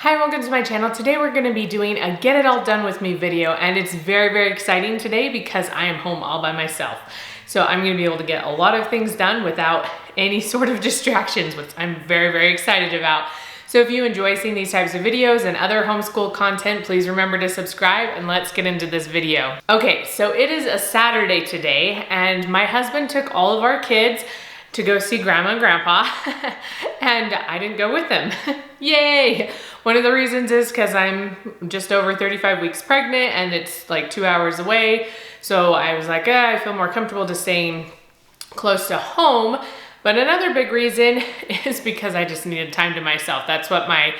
Hi, welcome to my channel. Today we're going to be doing a get it all done with me video, and it's very exciting today because I am home all by myself. So I'm going to be able to get a lot of things done without any sort of distractions, which I'm very excited about. So if you enjoy seeing these types of videos and other homeschool content, please remember to subscribe and let's get into this video. Okay, so it is a Saturday today and my husband took all of our kids to go see Grandma and Grandpa and I didn't go with them. Yay! One of the reasons is because I'm just over 35 weeks pregnant and it's like 2 hours away. So I was like, I feel more comfortable just staying close to home. But another big reason is because I just needed time to myself. That's what my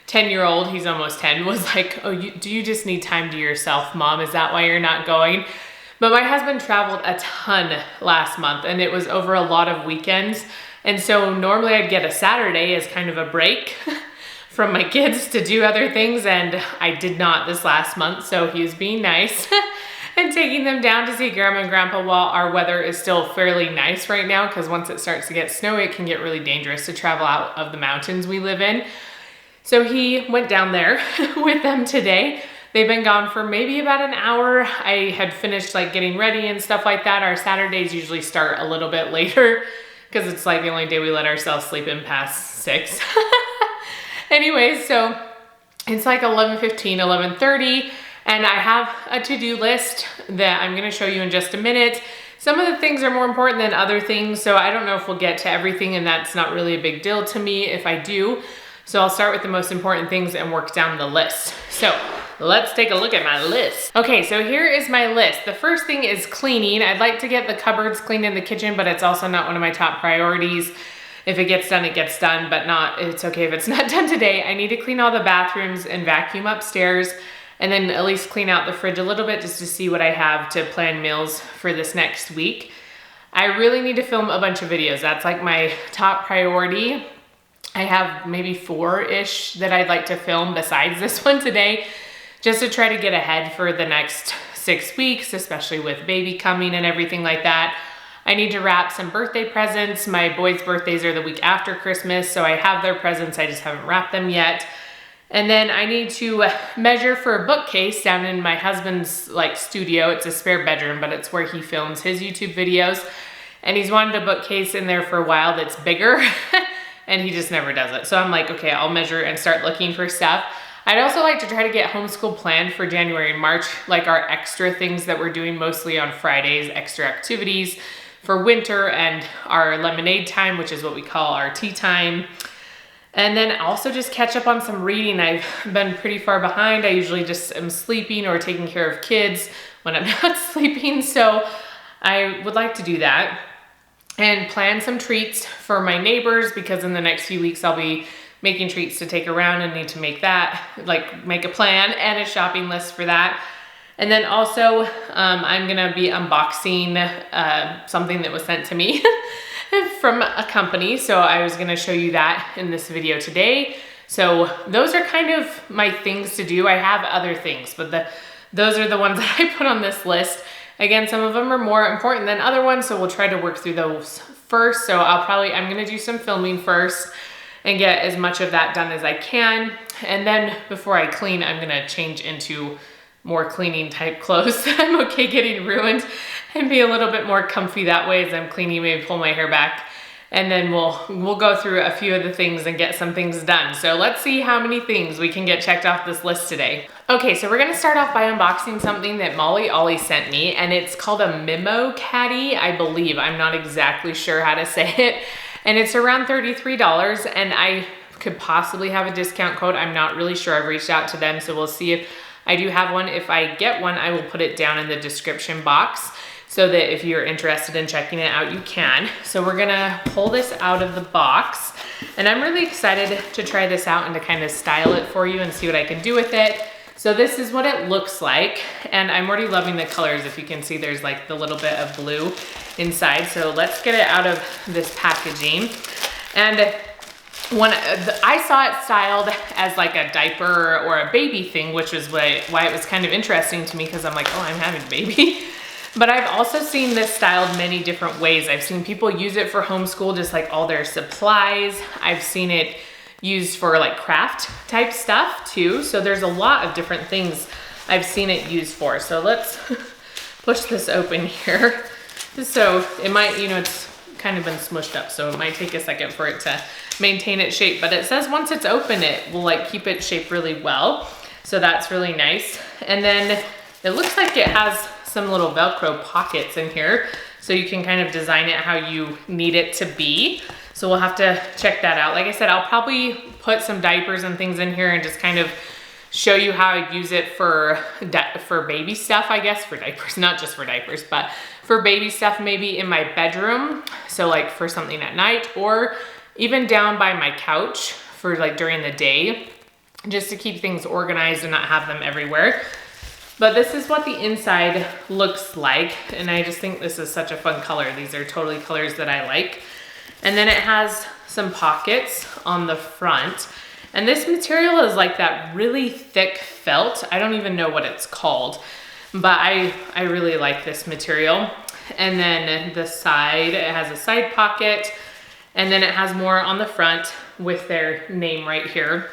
10-year-old, he's almost 10, was like, oh, do you just need time to yourself, Mom? Is that why you're not going? But my husband traveled a ton last month and it was over a lot of weekends. And so normally I'd get a Saturday as kind of a break from my kids to do other things, and I did not this last month. So he was being nice and taking them down to see Grandma and Grandpa while our weather is still fairly nice right now, because once it starts to get snowy, it can get really dangerous to travel out of the mountains we live in. So he went down there with them today. They've been gone for maybe about an hour. I had finished like getting ready and stuff like that. Our Saturdays usually start a little bit later because it's like the only day we let ourselves sleep in past 6. Anyways, so it's like 11:15, 11:30, and I have a to-do list that I'm gonna show you in just a minute. Some of the things are more important than other things, so I don't know if we'll get to everything, and that's not really a big deal to me if I do. So I'll start with the most important things and work down the list. So let's take a look at my list. Okay, so here is my list. The first thing is cleaning. I'd like to get the cupboards cleaned in the kitchen, but it's also not one of my top priorities. If it gets done, it gets done, but it's okay if it's not done today. I need to clean all the bathrooms and vacuum upstairs, and then at least clean out the fridge a little bit just to see what I have to plan meals for this next week. I really need to film a bunch of videos. That's like my top priority. I have maybe 4-ish that I'd like to film besides this one today, just to try to get ahead for the next 6 weeks, especially with baby coming and everything like that. I need to wrap some birthday presents. My boys' birthdays are the week after Christmas, so I have their presents, I just haven't wrapped them yet. And then I need to measure for a bookcase down in my husband's studio. It's a spare bedroom, but it's where he films his YouTube videos. And he's wanted a bookcase in there for a while that's bigger, and he just never does it. So I'm like, okay, I'll measure and start looking for stuff. I'd also like to try to get homeschool planned for January and March, like our extra things that we're doing mostly on Fridays, extra activities for winter, and our lemonade time, which is what we call our tea time. And then also just catch up on some reading. I've been pretty far behind. I usually just am sleeping or taking care of kids when I'm not sleeping. So I would like to do that and plan some treats for my neighbors, because in the next few weeks I'll be making treats to take around and need to make that, make a plan and a shopping list for that. And then also I'm gonna be unboxing something that was sent to me from a company. So I was gonna show you that in this video today. So those are kind of my things to do. I have other things, but those are the ones that I put on this list. Again, some of them are more important than other ones, so we'll try to work through those first. So I'm gonna do some filming first and get as much of that done as I can. And then before I clean, I'm gonna change into more cleaning type clothes that I'm okay getting ruined, and be a little bit more comfy that way as I'm cleaning, maybe pull my hair back. And then we'll go through a few of the things and get some things done. So let's see how many things we can get checked off this list today. Okay, so we're gonna start off by unboxing something that Mollieollie sent me, and it's called a memo caddy, I believe. I'm not exactly sure how to say it. And it's around $33, and I could possibly have a discount code. I'm not really sure. I've reached out to them, so we'll see if I do have one. If I get one, I will put it down in the description box so that if you're interested in checking it out, you can. So we're gonna pull this out of the box, and I'm really excited to try this out and to kind of style it for you and see what I can do with it. So this is what it looks like, and I'm already loving the colors. If you can see, there's like the little bit of blue inside. So let's get it out of this packaging. And when I saw it styled as like a diaper or a baby thing, which was why it was kind of interesting to me, because I'm like, oh, I'm having a baby. But I've also seen this styled many different ways. I've seen people use it for homeschool, just like all their supplies. I've seen it used for like craft type stuff too. So there's a lot of different things I've seen it used for. So let's push this open here. So it might, you know, it's kind of been smushed up, so it might take a second for it to maintain its shape, but it says once it's open, it will like keep its shape really well. So that's really nice. And then it looks like it has some little Velcro pockets in here, so you can kind of design it how you need it to be. So we'll have to check that out. Like I said, I'll probably put some diapers and things in here and just kind of show you how I use it for baby stuff, I guess, for diapers, not just for diapers, but for baby stuff, maybe in my bedroom. So like for something at night, or even down by my couch for like during the day, just to keep things organized and not have them everywhere. But this is what the inside looks like. And I just think this is such a fun color. These are totally colors that I like. And then it has some pockets on the front. And this material is like that really thick felt. I don't even know what it's called, but I really like this material. And then the side, it has a side pocket, and then it has more on the front with their name right here.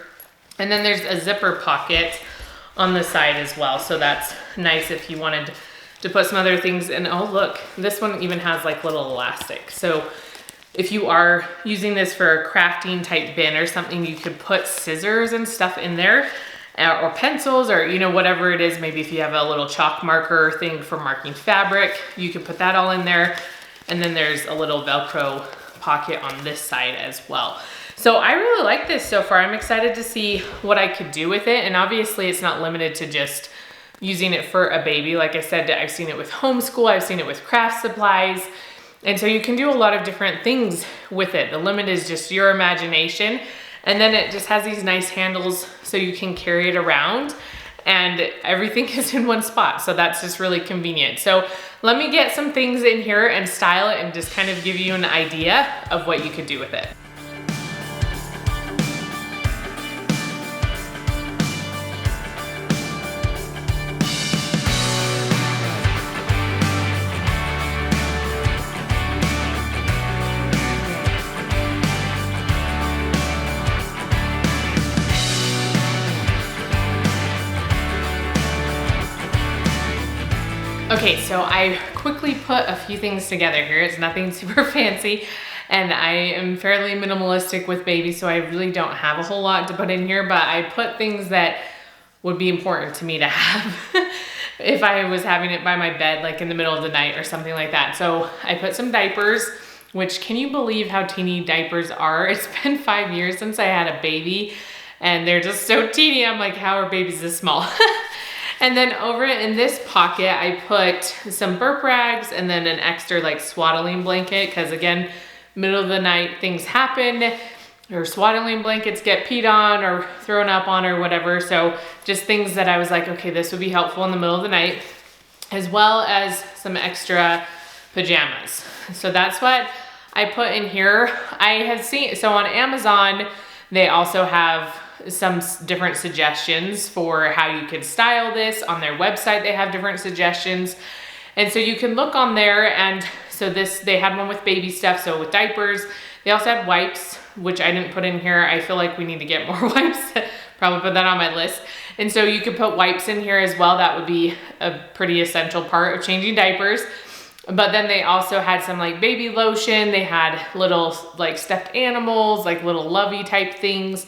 And then there's a zipper pocket on the side as well. So that's nice if you wanted to put some other things in. Oh, look, this one even has like little elastic. So if you are using this for a crafting type bin or something, you could put scissors and stuff in there, or pencils, or you know, whatever it is. Maybe if you have a little chalk marker thing for marking fabric, you could put that all in there. And then there's a little Velcro pocket on this side as well. So I really like this so far. I'm excited to see what I could do with it. And obviously it's not limited to just using it for a baby. Like I said, I've seen it with homeschool, I've seen it with craft supplies. And so you can do a lot of different things with it. The limit is just your imagination. And then it just has these nice handles so you can carry it around, and everything is in one spot. So that's just really convenient. So let me get some things in here and style it and just kind of give you an idea of what you could do with it. Okay, so I quickly put a few things together here. It's nothing super fancy, and I am fairly minimalistic with babies, so I really don't have a whole lot to put in here, but I put things that would be important to me to have if I was having it by my bed, like in the middle of the night or something like that. So I put some diapers, which, can you believe how teeny diapers are? It's been 5 years since I had a baby, and they're just so teeny. I'm like, how are babies this small? And then over in this pocket, I put some burp rags and then an extra like swaddling blanket, because again, middle of the night things happen, or swaddling blankets get peed on or thrown up on or whatever. So just things that I was like, okay, this would be helpful in the middle of the night, as well as some extra pajamas. So that's what I put in here. I have seen, so on Amazon, they also have some different suggestions for how you can style this. On their website, they have different suggestions. And so you can look on there, and so this, they had one with baby stuff, so with diapers. They also had wipes, which I didn't put in here. I feel like we need to get more wipes. Probably put that on my list. And so you could put wipes in here as well. That would be a pretty essential part of changing diapers. But then they also had some like baby lotion. They had little like stuffed animals, like little lovey type things.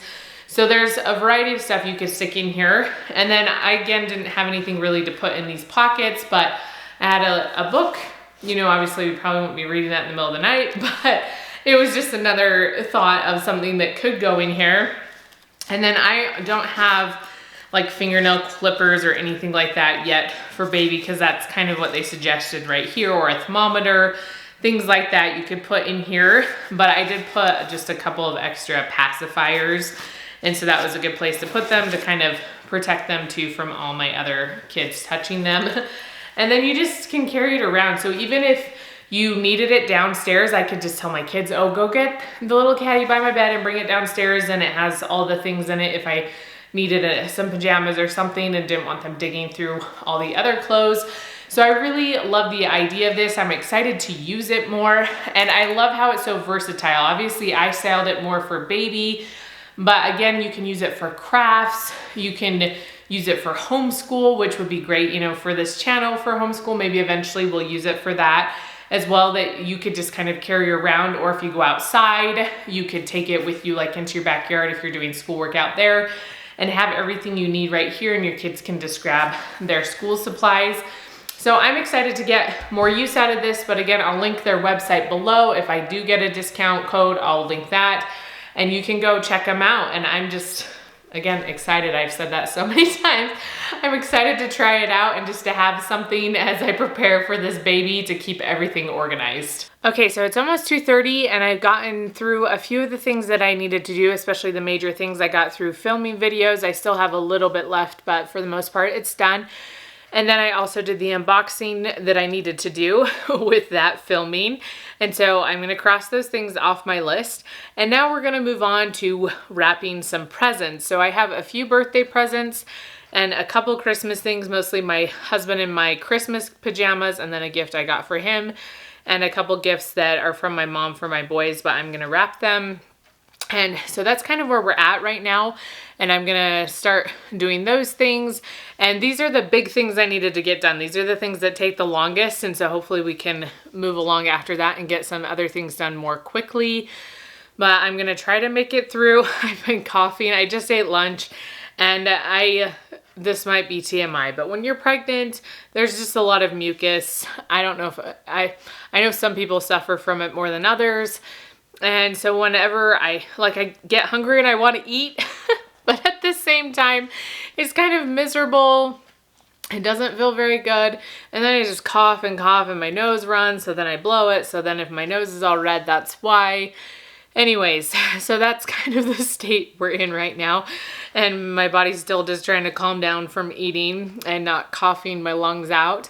So there's a variety of stuff you could stick in here. And then I, again, didn't have anything really to put in these pockets, but I had a book. You know, obviously we probably won't be reading that in the middle of the night, but it was just another thought of something that could go in here. And then I don't have like fingernail clippers or anything like that yet for baby, because that's kind of what they suggested right here, or a thermometer, things like that you could put in here. But I did put just a couple of extra pacifiers, and so that was a good place to put them to kind of protect them too from all my other kids touching them. And then you just can carry it around. So even if you needed it downstairs, I could just tell my kids, oh, go get the little caddy by my bed and bring it downstairs, and it has all the things in it if I needed some pajamas or something and didn't want them digging through all the other clothes. So I really love the idea of this. I'm excited to use it more, and I love how it's so versatile. Obviously I styled it more for baby, But again, you can use it for crafts. You can use it for homeschool, which would be great, you know, for this channel for homeschool. Maybe eventually we'll use it for that as well, that you could just kind of carry around, or if you go outside, you could take it with you like into your backyard if you're doing schoolwork out there, and have everything you need right here, and your kids can just grab their school supplies. So I'm excited to get more use out of this, but again, I'll link their website below. If I do get a discount code, I'll link that, and you can go check them out. And I'm just, again, excited. I've said that so many times. I'm excited to try it out and just to have something as I prepare for this baby to keep everything organized. Okay, so it's almost 2:30 and I've gotten through a few of the things that I needed to do, especially the major things. I got through filming videos. I still have a little bit left, but for the most part, it's done. And then I also did the unboxing that I needed to do with that filming. And so I'm gonna cross those things off my list. And now we're gonna move on to wrapping some presents. So I have a few birthday presents and a couple Christmas things, mostly my husband and my Christmas pajamas, and then a gift I got for him, and a couple gifts that are from my mom for my boys, but I'm gonna wrap them. And so that's kind of where we're at right now. And I'm gonna start doing those things. And these are the big things I needed to get done. These are the things that take the longest. And so hopefully we can move along after that and get some other things done more quickly. But I'm gonna try to make it through. I've been coughing. I just ate lunch, and this might be TMI, but when you're pregnant, there's just a lot of mucus. I don't know if I know some people suffer from it more than others. And so whenever I get hungry and I want to eat, but at the same time, it's kind of miserable. It doesn't feel very good. And then I just cough and my nose runs. So then I blow it. So then if my nose is all red, that's why. Anyways, so that's kind of the state we're in right now. And my body's still just trying to calm down from eating and not coughing my lungs out.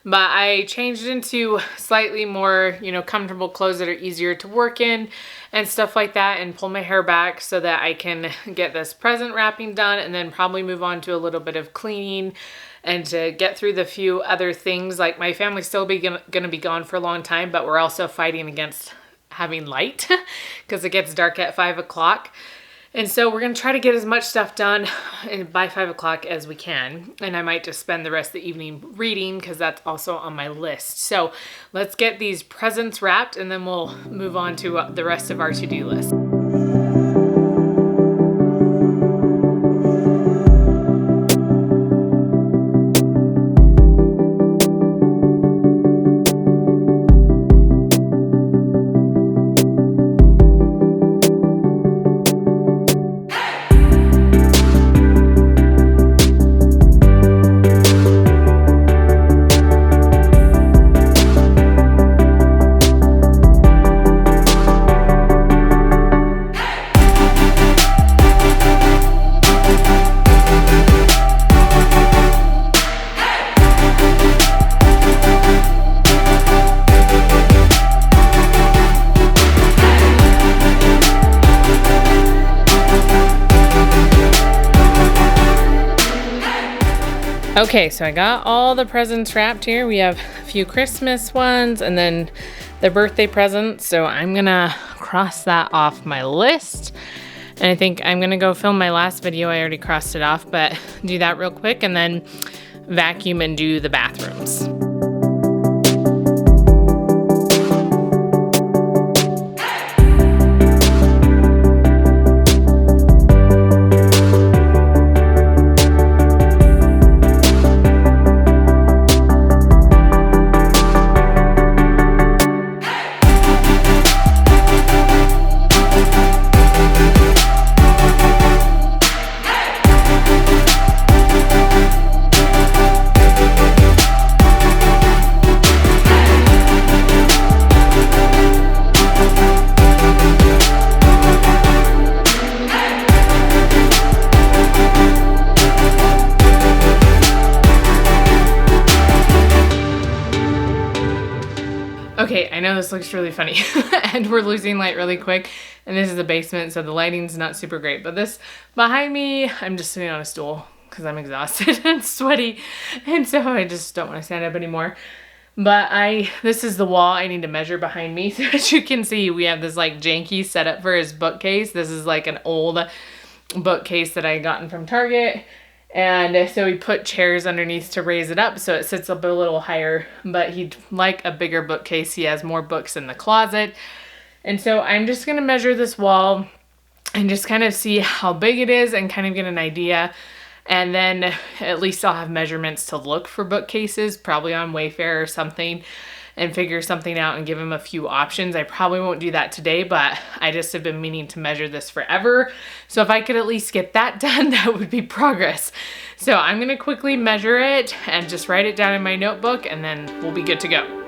But I changed into slightly more, you know, comfortable clothes that are easier to work in and stuff like that, and pull my hair back so that I can get this present wrapping done, and then probably move on to a little bit of cleaning and to get through the few other things. Like, my family's still going to be gone for a long time, but we're also fighting against having light because it gets dark at 5 o'clock. And so we're going to try to get as much stuff done by 5 o'clock as we can. And I might just spend the rest of the evening reading because that's also on my list. So let's get these presents wrapped, and then we'll move on to the rest of our to-do list. Okay, so I got all the presents wrapped here. We have a few Christmas ones and then the birthday presents. So I'm gonna cross that off my list. And I think I'm gonna go film my last video. I already crossed it off, but do that real quick and then vacuum and do the bathrooms. Okay, I know this looks really funny and we're losing light really quick, and this is the basement, so the lighting's not super great, but this behind me, I'm just sitting on a stool because I'm exhausted and sweaty, and so I just don't want to stand up anymore. But this is the wall I need to measure behind me. So as you can see, we have this like janky setup for his bookcase. This is like an old bookcase that I gotten from Target. And so we put chairs underneath to raise it up so it sits up a little higher, but he'd like a bigger bookcase. He has more books in the closet. And so I'm just gonna measure this wall and just kind of see how big it is and kind of get an idea. And then at least I'll have measurements to look for bookcases, probably on Wayfair or something, and figure something out and give him a few options. I probably won't do that today, but I just have been meaning to measure this forever. So if I could at least get that done, that would be progress. So I'm gonna quickly measure it and just write it down in my notebook, and then we'll be good to go.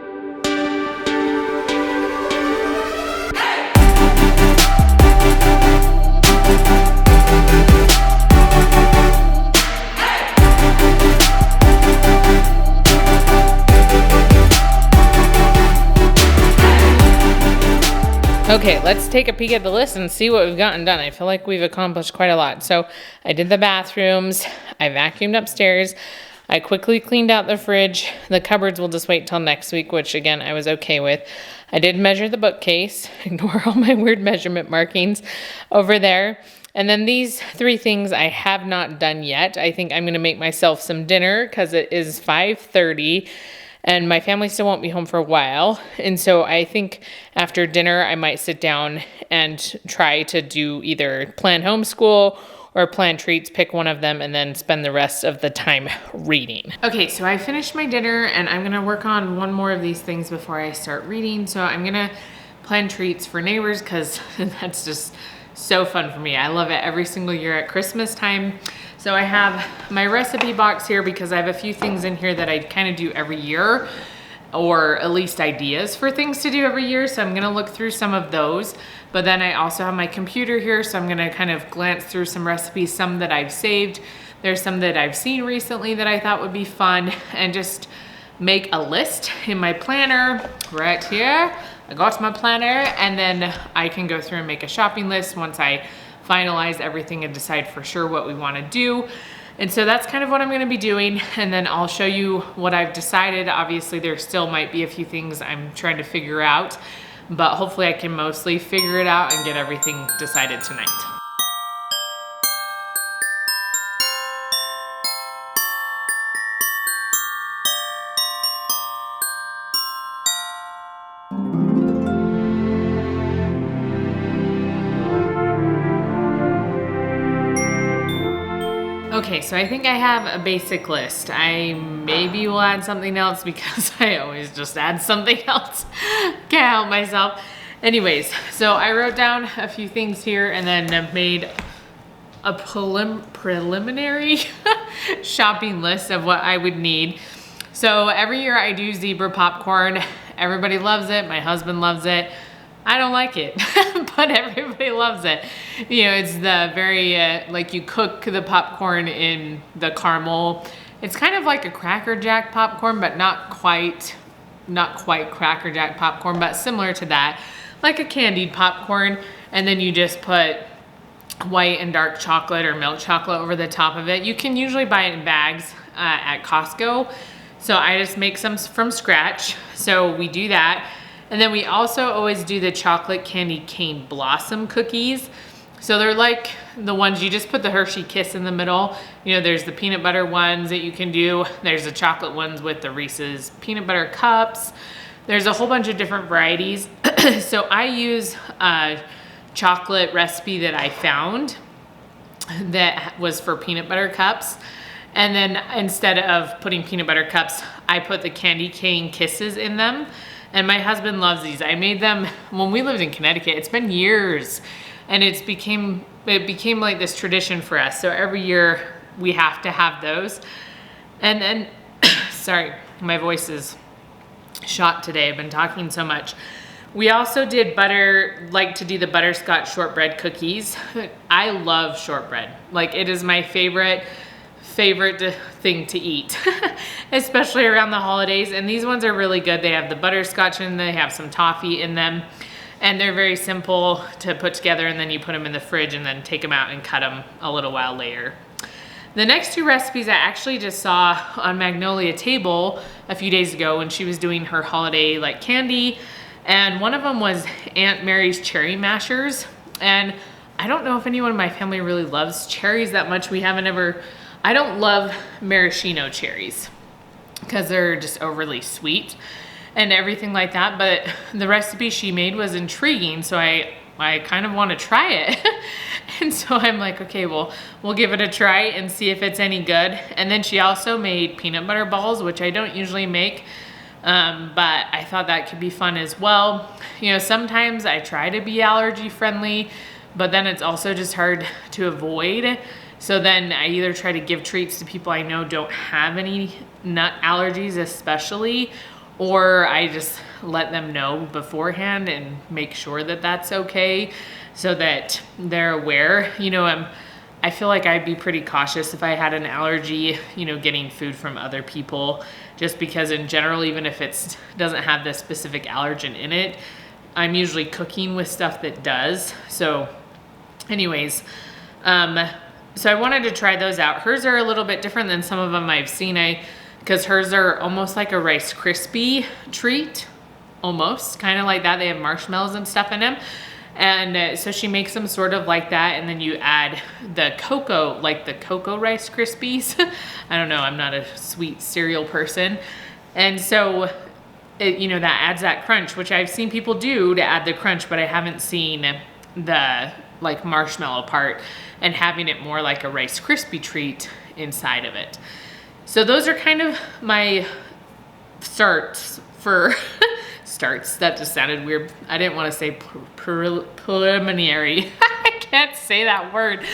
Okay, let's take a peek at the list and see what we've gotten done. I feel like we've accomplished quite a lot. So I did the bathrooms, I vacuumed upstairs, I quickly cleaned out the fridge. The cupboards will just wait till next week, which again, I was okay with. I did measure the bookcase, ignore all my weird measurement markings over there. And then these 3 things I have not done yet. I think I'm gonna make myself some dinner because it is 5:30. And my family still won't be home for a while. And so I think after dinner, I might sit down and try to do either plan homeschool or plan treats, pick one of them, and then spend the rest of the time reading. Okay, so I finished my dinner and I'm gonna work on one more of these things before I start reading. So I'm gonna plan treats for neighbors because that's just so fun for me. I love it every single year at Christmas time. So I have my recipe box here because I have a few things in here that I kind of do every year, or at least ideas for things to do every year. So I'm gonna look through some of those. But then I also have my computer here, so I'm gonna kind of glance through some recipes, some that I've saved. There's some that I've seen recently that I thought would be fun, and just make a list in my planner right here. I got my planner, and then I can go through and make a shopping list once I finalize everything and decide for sure what we want to do. And so that's kind of what I'm going to be doing, and then I'll show you what I've decided. Obviously there still might be a few things I'm trying to figure out, but hopefully I can mostly figure it out and get everything decided tonight. Okay, so I think I have a basic list. I maybe will add something else because I always just add something else. Can't help myself. Anyways, so I wrote down a few things here and then made a preliminary shopping list of what I would need. So every year I do zebra popcorn. Everybody loves it. My husband loves it. I don't like it, but everybody loves it. You know, it's the very, like you cook the popcorn in the caramel. It's kind of like a Cracker Jack popcorn, but not quite Cracker Jack popcorn, but similar to that, like a candied popcorn. And then you just put white and dark chocolate or milk chocolate over the top of it. You can usually buy it in bags at Costco. So I just make some from scratch. So we do that. And then we also always do the chocolate candy cane blossom cookies. So they're like the ones you just put the Hershey Kiss in the middle. You know, there's the peanut butter ones that you can do. There's the chocolate ones with the Reese's peanut butter cups. There's a whole bunch of different varieties. So I use a chocolate recipe that I found that was for peanut butter cups. And then instead of putting peanut butter cups, I put the candy cane kisses in them. And my husband loves these. I made them when we lived in Connecticut. It's been years, and it became like this tradition for us. So every year we have to have those. And then, sorry, my voice is shot today. I've been talking so much. We also did like to do the butterscotch shortbread cookies. I love shortbread. Like, it is my favorite thing to eat, especially around the holidays. And these ones are really good. They have the butterscotch and they have some toffee in them, and they're very simple to put together, and then you put them in the fridge and then take them out and cut them a little while later. The next two recipes I actually just saw on Magnolia Table a few days ago when she was doing her holiday like candy. And one of them was Aunt Mary's cherry mashers. And I don't know if anyone in my family really loves cherries that much. I don't love maraschino cherries because they're just overly sweet and everything like that. But the recipe she made was intriguing, so I kind of want to try it. And so I'm like, okay, well, we'll give it a try and see if it's any good. And then she also made peanut butter balls, which I don't usually make, but I thought that could be fun as well. You know, sometimes I try to be allergy friendly, but then it's also just hard to avoid. So then I either try to give treats to people I know don't have any nut allergies especially, or I just let them know beforehand and make sure that that's okay so that they're aware. You know, I feel like I'd be pretty cautious if I had an allergy, you know, getting food from other people, just because in general, even if it doesn't have the specific allergen in it, I'm usually cooking with stuff that does. So anyways, so I wanted to try those out. Hers are a little bit different than some of them I've seen, because hers are almost like a Rice Krispie treat, almost, kind of like that. They have marshmallows and stuff in them. And so she makes them sort of like that, and then you add the cocoa, like the cocoa Rice Krispies. I don't know, I'm not a sweet cereal person. And so, you know, that adds that crunch, which I've seen people do to add the crunch, but I haven't seen the like marshmallow part and having it more like a Rice Krispie treat inside of it. So those are kind of my starts for starts. That just sounded weird. I didn't want to say preliminary. I can't say that word.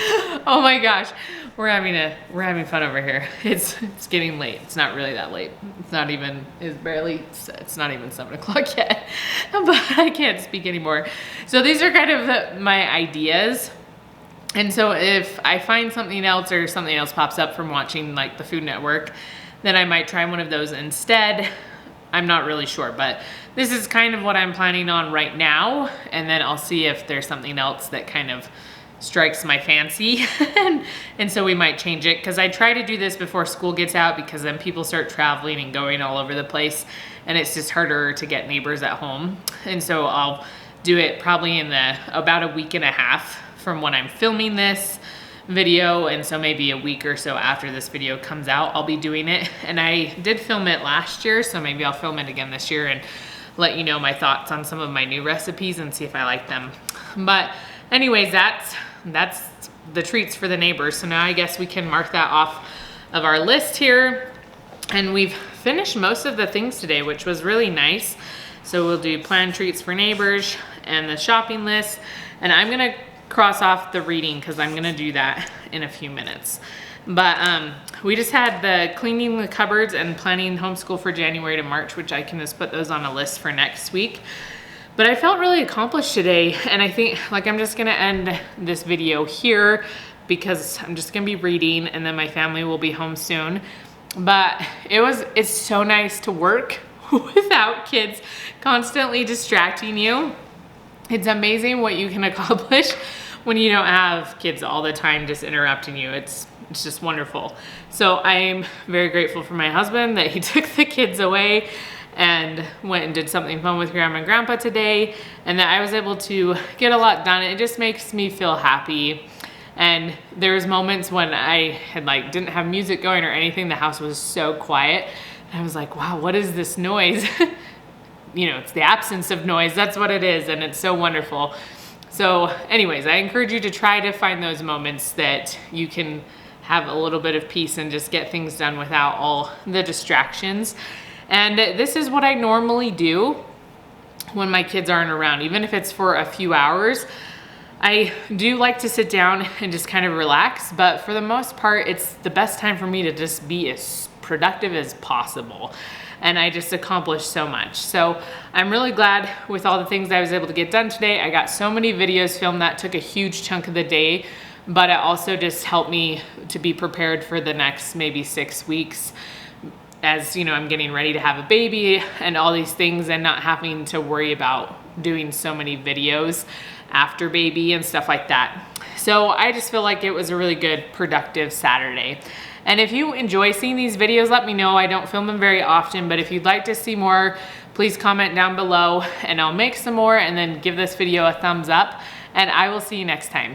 Oh my gosh. We're having fun over here. It's getting late. It's not really that late. It's not even 7 o'clock yet, but I can't speak anymore. So these are kind of my ideas. And so if I find something else or something else pops up from watching like the Food Network, then I might try one of those instead. I'm not really sure, but this is kind of what I'm planning on right now. And then I'll see if there's something else that kind of strikes my fancy. and so we might change it, because I try to do this before school gets out, because then people start traveling and going all over the place, and it's just harder to get neighbors at home. And so I'll do it probably in about a week and a half from when I'm filming this video, and so maybe a week or so after this video comes out, I'll be doing it. And I did film it last year, so maybe I'll film it again this year and let you know my thoughts on some of my new recipes and see if I like them. But anyways, that's the treats for the neighbors. So now I guess we can mark that off of our list here. And we've finished most of the things today, which was really nice. So we'll do planned treats for neighbors and the shopping list. And I'm gonna cross off the reading, because I'm gonna do that in a few minutes. But we just had the cleaning the cupboards and planning homeschool for January to March, which I can just put those on a list for next week. But I felt really accomplished today, and I think like I'm just gonna end this video here, because I'm just gonna be reading and then my family will be home soon. But it's so nice to work without kids constantly distracting you. It's amazing what you can accomplish when you don't have kids all the time just interrupting you. It's just wonderful. So I'm very grateful for my husband that he took the kids away and went and did something fun with Grandma and Grandpa today, and that I was able to get a lot done. It just makes me feel happy. And there's moments when I had didn't have music going or anything. The house was so quiet. And I was like, wow, what is this noise? You know, it's the absence of noise. That's what it is. And it's so wonderful. So anyways, I encourage you to try to find those moments that you can have a little bit of peace and just get things done without all the distractions. And this is what I normally do when my kids aren't around, even if it's for a few hours. I do like to sit down and just kind of relax, but for the most part, it's the best time for me to just be as productive as possible. And I just accomplished so much. So I'm really glad with all the things I was able to get done today. I got so many videos filmed. That took a huge chunk of the day, but it also just helped me to be prepared for the next maybe 6 weeks. As you know, I'm getting ready to have a baby and all these things, and not having to worry about doing so many videos after baby and stuff like that. So I just feel like it was a really good, productive Saturday. And if you enjoy seeing these videos, let me know. I don't film them very often, but if you'd like to see more, please comment down below and I'll make some more, and then give this video a thumbs up, and I will see you next time.